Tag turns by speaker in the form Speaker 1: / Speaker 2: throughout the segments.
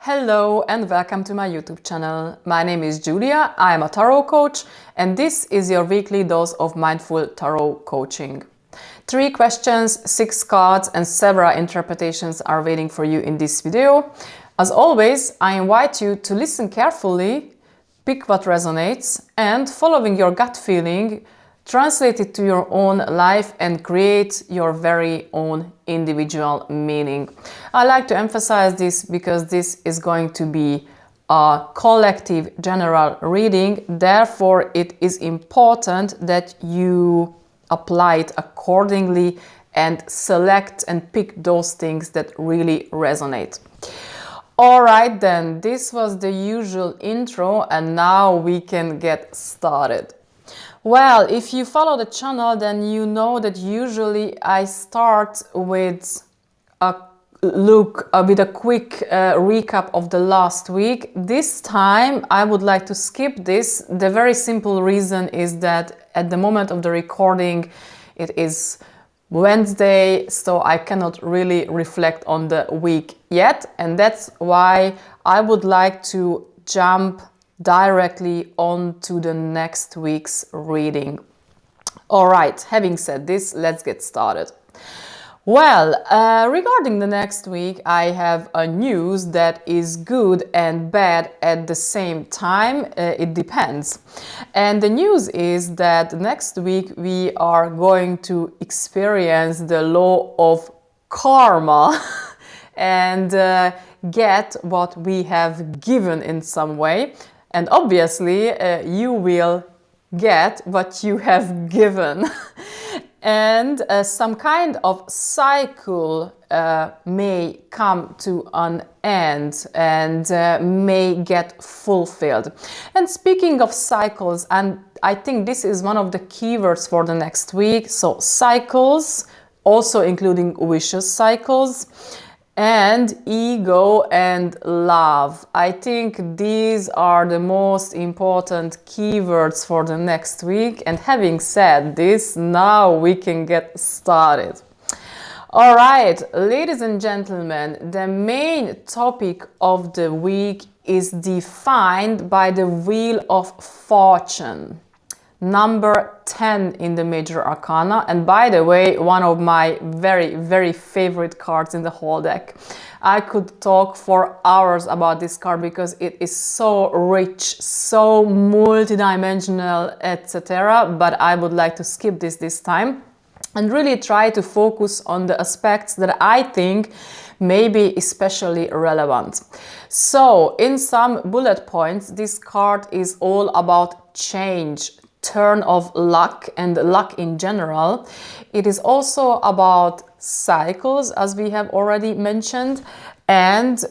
Speaker 1: Hello and welcome to my YouTube channel. My name is Julia, I am a tarot coach, and this is your weekly dose of mindful tarot coaching. 3 questions, 6 cards and several interpretations are waiting for you in this video. As always, I invite you to listen carefully, pick what resonates, and following your gut feeling, translate it to your own life and create your very own individual meaning. I like to emphasize this because this is going to be a collective general reading. Therefore, it is important that you apply it accordingly and select and pick those things that really resonate. Alright then, this was the usual intro and now we can get started. Well, if you follow the channel, then you know that usually I start with a quick recap of the last week. This time I would like to skip this. The very simple reason is that at the moment of the recording it is Wednesday, so I cannot really reflect on the week yet, and that's why I would like to jump directly on to the next week's reading. All right, having said this, let's get started. Well, regarding the next week, I have a news that is good and bad at the same time. It depends. And the news is that next week we are going to experience the law of karma and get what we have given in some way. And obviously, you will get what you have given. And some kind of cycle may come to an end and may get fulfilled. And speaking of cycles, and I think this is one of the keywords for the next week. So cycles, also including vicious cycles, and ego and love. I think these are the most important keywords for the next week. And having said this, now we can get started. All right, ladies and gentlemen, the main topic of the week is defined by the Wheel of Fortune. Number 10 in the Major Arcana, and by the way, one of my very favorite cards in the whole deck. I could talk for hours about this card because it is so rich, so multidimensional, etc. But I would like to skip this time and really try to focus on the aspects that I think may be especially relevant. So, in some bullet points, this card is all about change, turn of luck and luck in general. It is also about cycles, as we have already mentioned, and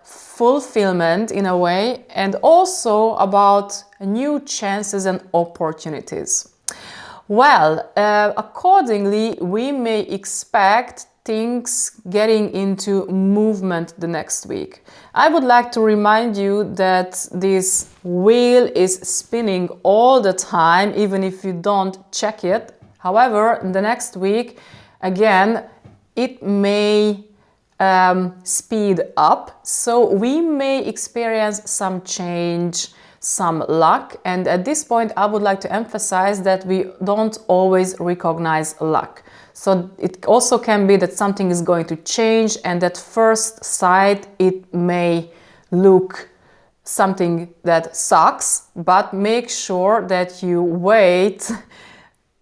Speaker 1: fulfillment in a way, and also about new chances and opportunities. Well, accordingly, we may expect things getting into movement the next week. I would like to remind you that this wheel is spinning all the time, even if you don't check it. However, the next week, again, it may speed up. So we may experience some change, some luck. And at this point, I would like to emphasize that we don't always recognize luck. So it also can be that something is going to change, and at first sight it may look something that sucks, but make sure that you wait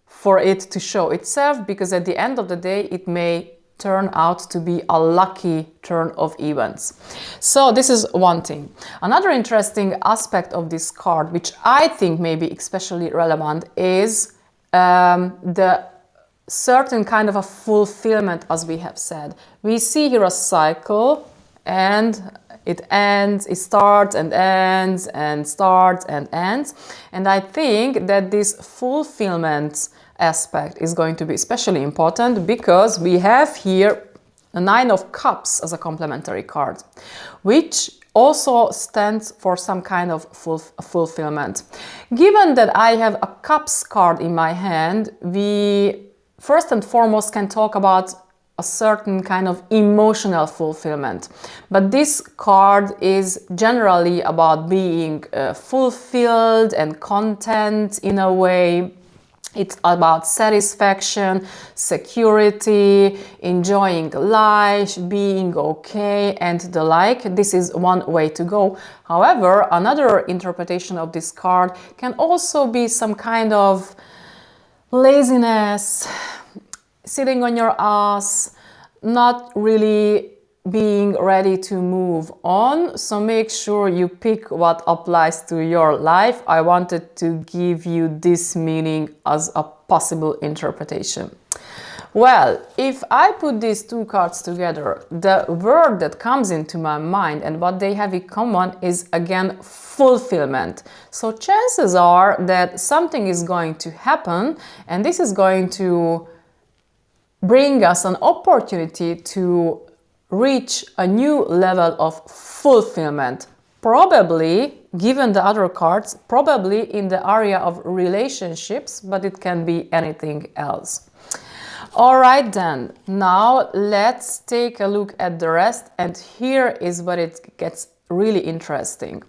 Speaker 1: for it to show itself, because at the end of the day it may turn out to be a lucky turn of events. So this is one thing. Another interesting aspect of this card, which I think may be especially relevant, is the certain kind of a fulfillment, as we have said. We see here a cycle, and it ends, it starts and ends, and starts and ends. And I think that this fulfillment aspect is going to be especially important because we have here a 9 of Cups as a complementary card, which also stands for some kind of fulfillment. Given that I have a Cups card in my hand, we first and foremost can talk about a certain kind of emotional fulfillment. But this card is generally about being fulfilled and content in a way. It's about satisfaction, security, enjoying life, being okay, and the like. This is one way to go. However, another interpretation of this card can also be some kind of laziness, sitting on your ass, not really being ready to move on. So make sure you pick what applies to your life. I wanted to give you this meaning as a possible interpretation. Well, if I put these two cards together, the word that comes into my mind and what they have in common is again fulfillment. So chances are that something is going to happen, and this is going to bring us an opportunity to reach a new level of fulfillment. Probably, given the other cards, probably in the area of relationships, but it can be anything else. All right then, now let's take a look at the rest, and here is where it gets really interesting.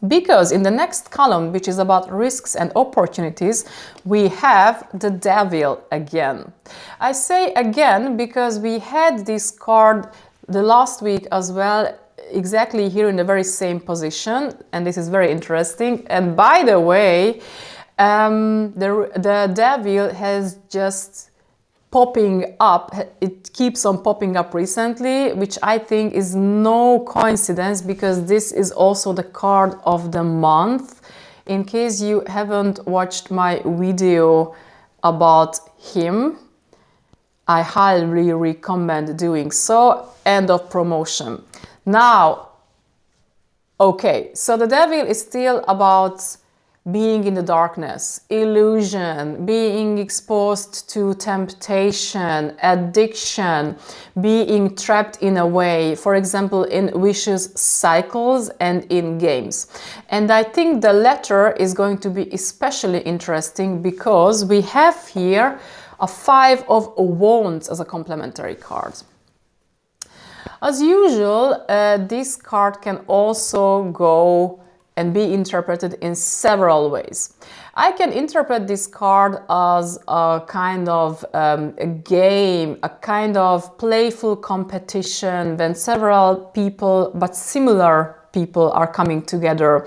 Speaker 1: Because in the next column, which is about risks and opportunities, we have the Devil again. I say again because we had this card the last week as well, exactly here in the very same position, and this is very interesting. And by the way, the Devil has just popping up, it keeps on popping up recently, which I think is no coincidence, because this is also the card of the month. In case you haven't watched my video about him, I highly recommend doing so. End of promotion. Now, okay, so the Devil is still about being in the darkness, illusion, being exposed to temptation, addiction, being trapped in a way, for example, in vicious cycles and in games. And I think the latter is going to be especially interesting because we have here a 5 of Wands as a complementary card. As usual, this card can also go and be interpreted in several ways. I can interpret this card as a kind of a game, a kind of playful competition when several people, but similar people, are coming together,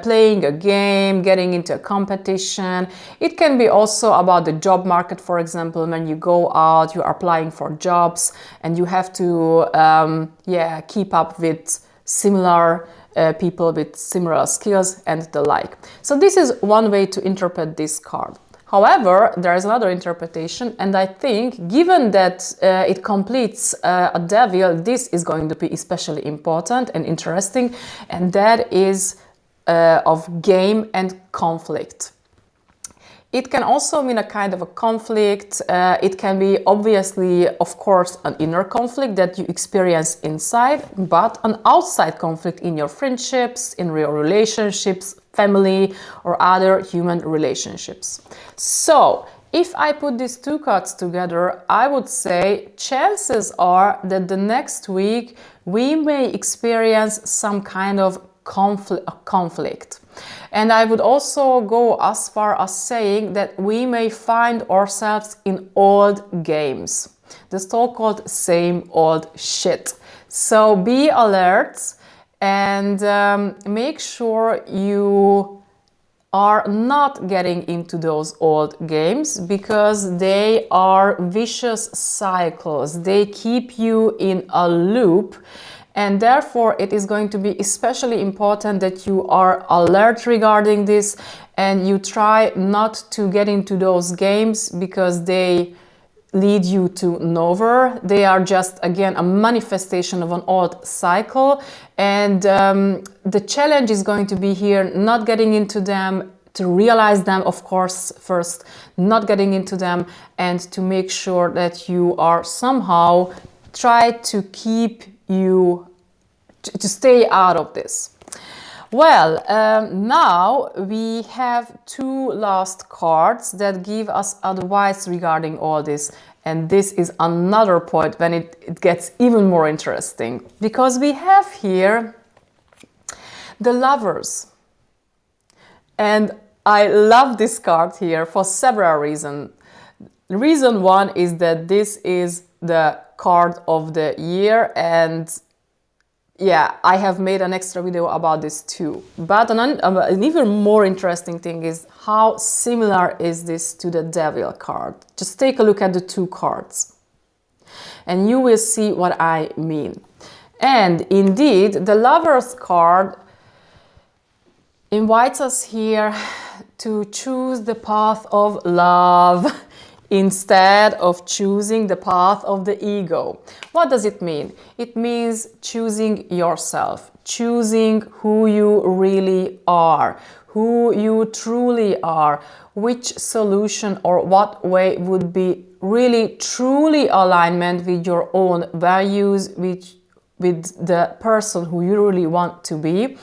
Speaker 1: playing a game, getting into a competition. It can be also about the job market, for example, when you go out, you are applying for jobs and you have to keep up with similar people with similar skills and the like. So this is one way to interpret this card. However, there is another interpretation, and I think given that it completes a Devil, this is going to be especially important and interesting, and that is of game and conflict. It can also mean a kind of a conflict. It can be obviously, of course, an inner conflict that you experience inside, but an outside conflict in your friendships, in real relationships, family, or other human relationships. So, if I put these two cards together, I would say chances are that the next week we may experience some kind of conflict. And I would also go as far as saying that we may find ourselves in old games, the so-called same old shit. So be alert and make sure you are not getting into those old games, because they are vicious cycles. They keep you in a loop. And therefore, it is going to be especially important that you are alert regarding this and you try not to get into those games, because they lead you to nowhere. They are just, again, a manifestation of an old cycle. And the challenge is going to be here not getting into them, to realize them, of course, first, not getting into them, and to make sure that you are somehow try to keep you to stay out of this. Well, now we have two last cards that give us advice regarding all this. And this is another point when it gets even more interesting, because we have here the Lovers. And I love this card here for several reasons. Reason one is that this is the card of the year, and yeah, I have made an extra video about this too. But an even more interesting thing is how similar is this to the Devil card. Just take a look at the two cards and you will see what I mean. And indeed, the Lovers card invites us here to choose the path of love instead of choosing the path of the ego. What does it mean? It means choosing yourself, choosing who you really are, who you truly are, which solution or what way would be really truly alignment with your own values, with the person who you really want to be.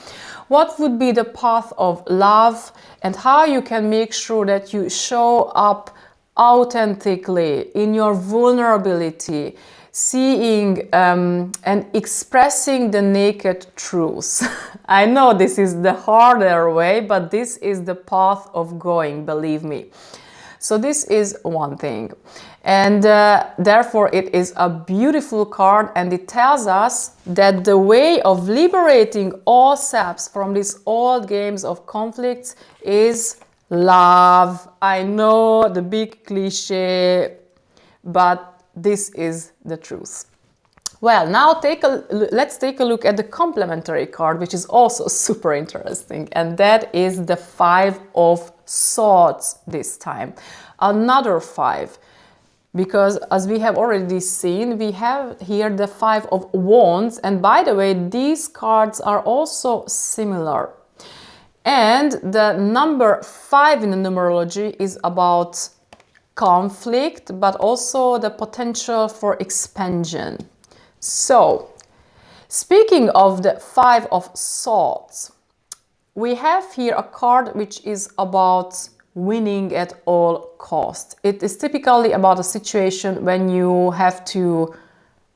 Speaker 1: What would be the path of love, and how you can make sure that you show up authentically in your vulnerability, seeing and expressing the naked truth. I know this is the harder way, but this is the path of going, believe me. So this is one thing. And therefore it is a beautiful card, and it tells us that the way of liberating ourselves from these old games of conflicts is love. I know, the big cliche, but this is the truth. Well, now let's take a look at the complementary card, which is also super interesting, and that is the Five of Swords this time. Another five, because as we have already seen, we have here the Five of Wands, and by the way, these cards are also similar. And the number 5 in the numerology is about conflict, but also the potential for expansion. So, speaking of the Five of Swords, we have here a card which is about winning at all costs. It is typically about a situation when you have to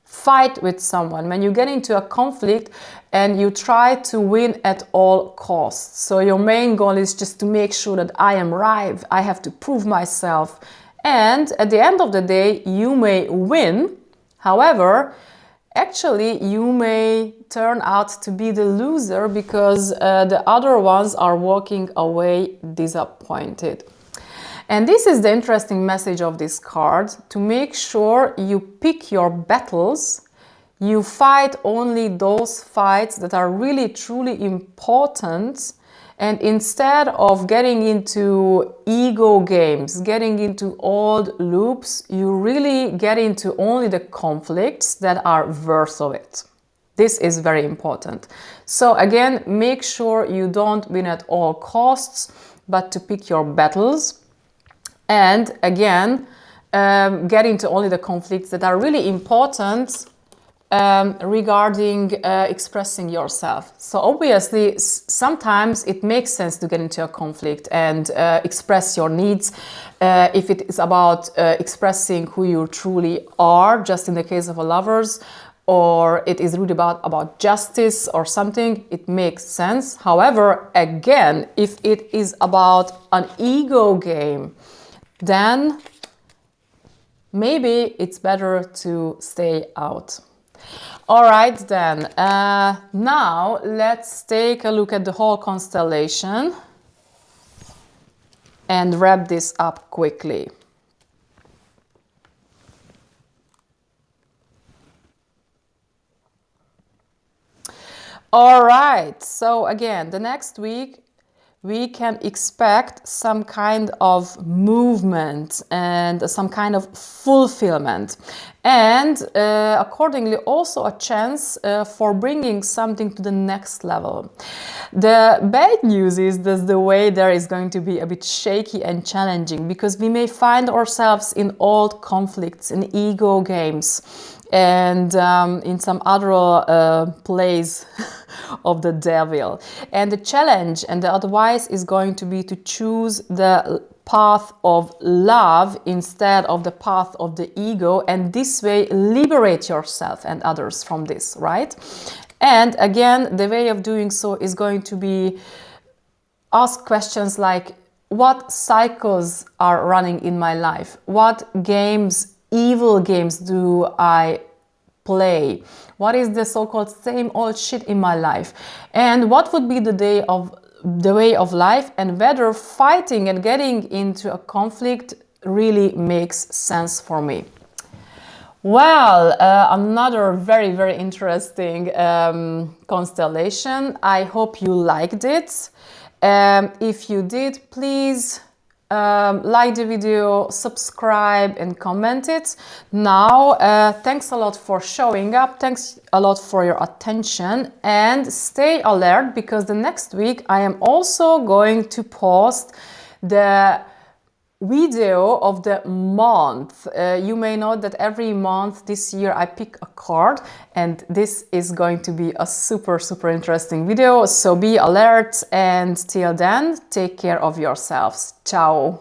Speaker 1: fight with someone, when you get into a conflict and you try to win at all costs. So your main goal is just to make sure that I am right, I have to prove myself. And at the end of the day, you may win. However, actually, you may turn out to be the loser because the other ones are walking away disappointed. And this is the interesting message of this card, to make sure you pick your battles, you fight only those fights that are really truly important, and instead of getting into ego games, getting into old loops, you really get into only the conflicts that are worth of it. This is very important. So again, make sure you don't win at all costs, but to pick your battles. And again, get into only the conflicts that are really important regarding expressing yourself. So obviously, sometimes it makes sense to get into a conflict and express your needs. If it is about expressing who you truly are, just in the case of a lovers, or it is really about justice or something, it makes sense. However, again, if it is about an ego game, then maybe it's better to stay out. All right, then. Now let's take a look at the whole constellation and wrap this up quickly. All right, so again, the next week we can expect some kind of movement and some kind of fulfillment, and accordingly also a chance for bringing something to the next level. The bad news is that the way there is going to be a bit shaky and challenging, because we may find ourselves in old conflicts, in ego games, and in some other plays of the devil. And the challenge and the advice is going to be to choose the path of love instead of the path of the ego, and this way liberate yourself and others from this, right? And again, the way of doing so is going to be ask questions like, what cycles are running in my life? What games, evil games, do I play? What is the so-called same old shit in my life? And what would be the way of life, and whether fighting and getting into a conflict really makes sense for me? Well, another very, very interesting constellation. I hope you liked it. If you did, please like the video, subscribe and comment it. Now, thanks a lot for showing up. Thanks a lot for your attention, and stay alert, because the next week I am also going to post the video of the month. You may know that every month this year I pick a card, and this is going to be a super, super interesting video. So be alert, and till then, take care of yourselves. Ciao.